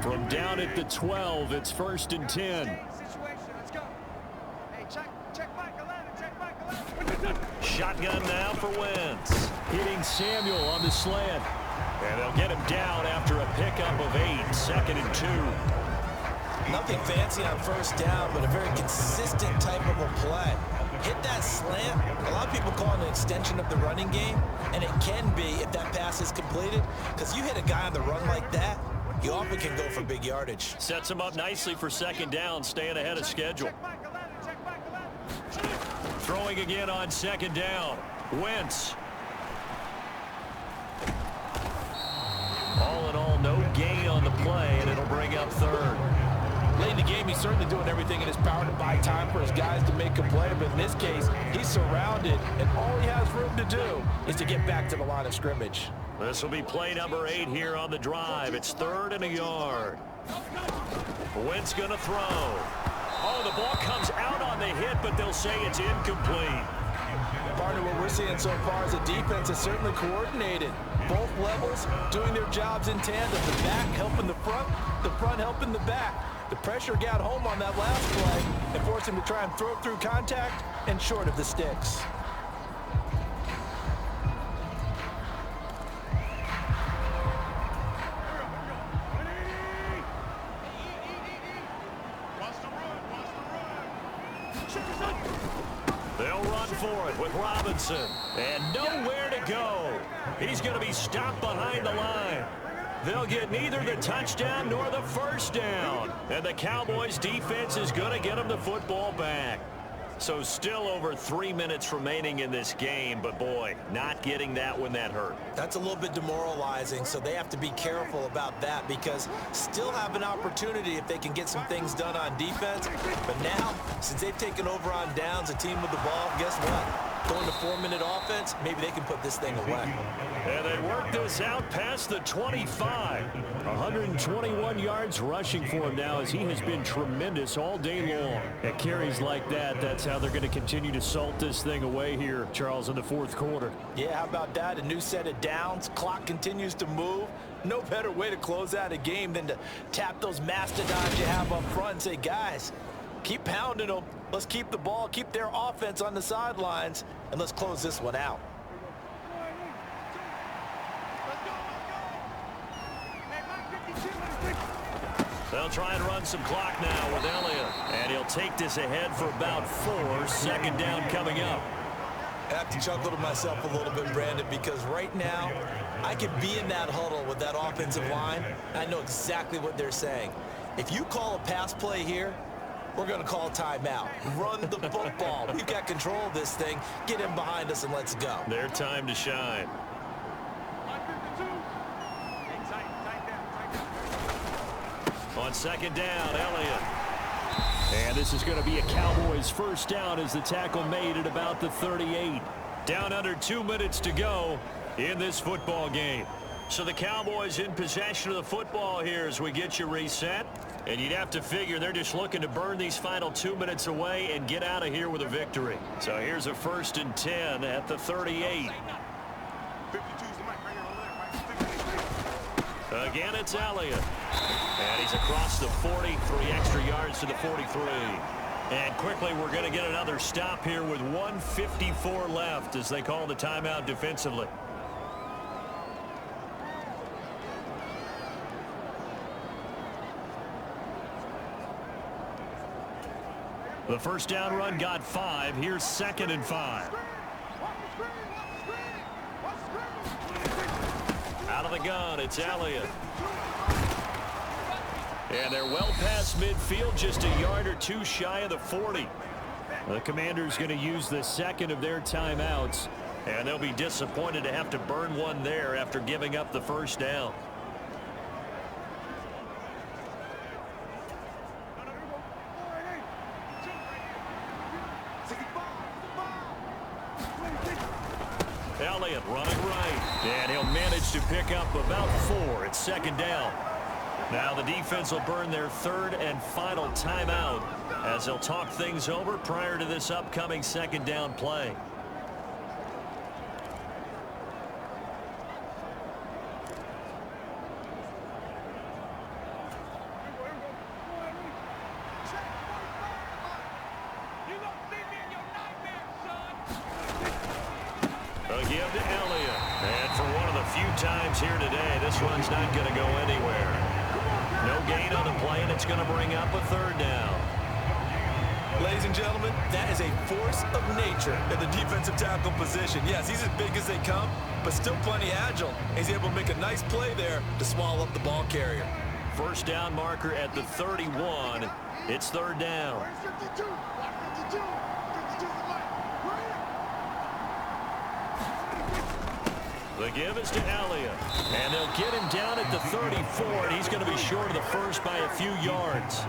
From down at the 12, it's 1st and 10. Shotgun now for Wentz. Hitting Samuel on the slant. And they'll get him down after a pickup of 8, 2nd and 2. Nothing fancy on first down, but a very consistent type of a play. Hit that slant. A lot of people call it an extension of the running game, and it can be if that pass is completed, because you hit a guy on the run like that, you often can go for big yardage. Sets him up nicely for 2nd down, staying ahead of schedule. Throwing again on 2nd down. Wentz. All in all, no gain on the play, and it'll bring up 3rd. Late in the game, he's certainly doing everything in his power to buy time for his guys to make a play, but in this case, he's surrounded, and all he has room to do is to get back to the line of scrimmage. This will be play number 8 here on the drive. It's 3rd and a yard. Wentz going to throw. Oh, the ball comes out on the hit, but they'll say it's incomplete. Partner, what we're seeing so far is the defense is certainly coordinated. Both levels doing their jobs in tandem. The back helping the front helping the back. The pressure got home on that last play and forced him to try and throw through contact and short of the sticks. They'll run for it with Robinson. And nowhere to go. He's going to be stopped behind the line. They'll get neither the touchdown nor the first down. And the Cowboys defense is going to get them the football back. So still over 3 minutes remaining in this game, but boy, not getting that when that hurt. That's a little bit demoralizing, so they have to be careful about that because still have an opportunity if they can get some things done on defense. But now, since they've taken over on downs, a team with the ball, guess what? Going to 4-minute offense, maybe they can put this thing away. And they work this out past the 25. 121 yards rushing for him now as he has been tremendous all day long. At carries like that, that's how they're going to continue to salt this thing away here, Charles, in the fourth quarter. Yeah, how about that? A new set of downs. Clock continues to move. No better way to close out a game than to tap those mastodons you have up front and say, guys, keep pounding them. Let's keep the ball, keep their offense on the sidelines, and let's close this one out. They'll try and run some clock now with Elliott. And he'll take this ahead for about 4. Second down coming up. I have to chuckle to myself a little bit, Brandon, because right now I could be in that huddle with that offensive line. I know exactly what they're saying. If you call a pass play here, we're going to call timeout. Run the football. We've got control of this thing. Get him behind us and let's go. Their time to shine. On second down, Elliott. And this is going to be a Cowboys first down as the tackle made at about the 38. Down under 2 minutes to go in this football game. So the Cowboys in possession of the football here as we get you reset. And you'd have to figure they're just looking to burn these final 2 minutes away and get out of here with a victory. So here's a 1st and 10 at the 38. Again, it's Elliott. And he's across the 40, 3 extra yards to the 43. And quickly, we're going to get another stop here with 1:54 left as they call the timeout defensively. The first down run got 5. Here's 2nd and 5. Out of the gun, it's Elliott. And they're well past midfield, just a yard or 2 shy of the 40. The Commanders going to use the 2nd of their timeouts, and they'll be disappointed to have to burn one there after giving up the first down. Elliott running right, and he'll manage to pick up about 4. It's 2nd down. Now the defense will burn their 3rd and final timeout as they'll talk things over prior to this upcoming 2nd down play. Give to Elliott. And for one of the few times here today, this one's not going to go anywhere. No gain on the play, and it's going to bring up a 3rd down. Ladies and gentlemen, that is a force of nature in the defensive tackle position. Yes, he's as big as they come, but still plenty agile. He's able to make a nice play there to swallow up the ball carrier. First down marker at the 31. It's 3rd down. The give is to Elliott. And they'll get him down at the 34, and he's going to be short of the first by a few yards.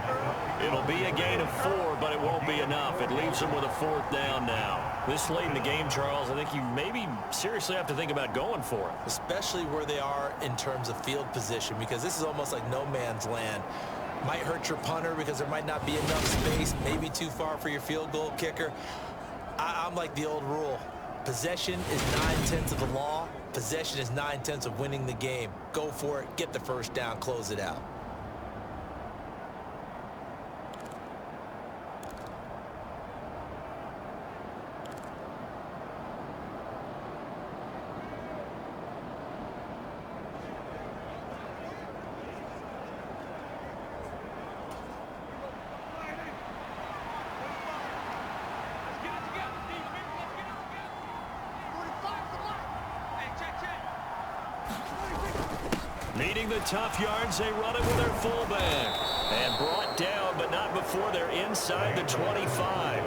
It'll be a gain of 4, but it won't be enough. It leaves them with a 4th down now. This late in the game, Charles, I think you maybe seriously have to think about going for it. Especially where they are in terms of field position, because this is almost like no man's land. Might hurt your punter because there might not be enough space, maybe too far for your field goal kicker. I'm like the old rule. Possession is 9/10 of the law. Possession is 9/10 of winning the game. Go for it, get the first down, close it out. Needing the tough yards, they run it with their fullback. And brought down, but not before they're inside the 25.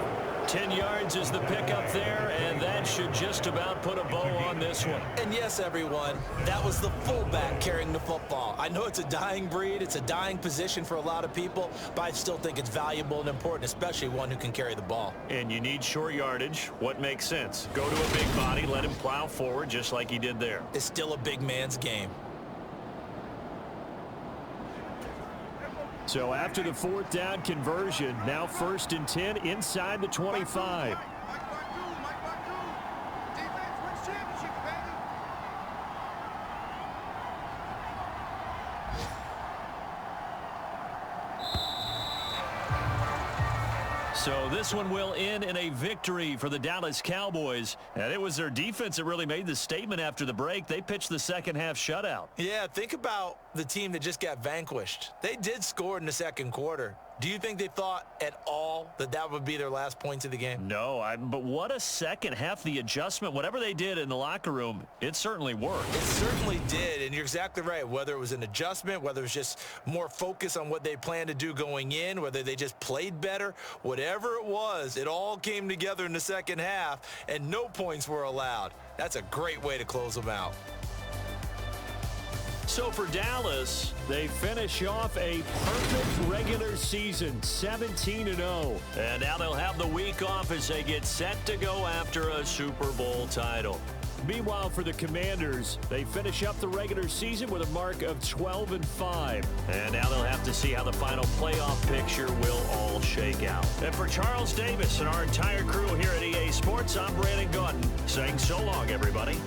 10 yards is the pickup there, and that should just about put a bow on this one. And yes, everyone, that was the fullback carrying the football. I know it's a dying breed, it's a dying position for a lot of people, but I still think it's valuable and important, especially one who can carry the ball. And you need short yardage. What makes sense? Go to a big body, let him plow forward just like he did there. It's still a big man's game. So after the 4th down conversion, now 1st and 10 inside the 25. So this one will end in a victory for the Dallas Cowboys. And it was their defense that really made the statement after the break. They pitched the second half shutout. Yeah, think about the team that just got vanquished. They did score in the second quarter. Do you think they thought at all that that would be their last points of the game? No, but what a second half. The adjustment, whatever they did in the locker room, it certainly worked. It certainly did, and you're exactly right. Whether it was an adjustment, whether it was just more focus on what they planned to do going in, whether they just played better, whatever it was, it all came together in the second half, and no points were allowed. That's a great way to close them out. So for Dallas, they finish off a perfect regular season, 17-0. And now they'll have the week off as they get set to go after a Super Bowl title. Meanwhile, for the Commanders, they finish up the regular season with a mark of 12-5. And now they'll have to see how the final playoff picture will all shake out. And for Charles Davis and our entire crew here at EA Sports, I'm Brandon Gautin saying so long, everybody.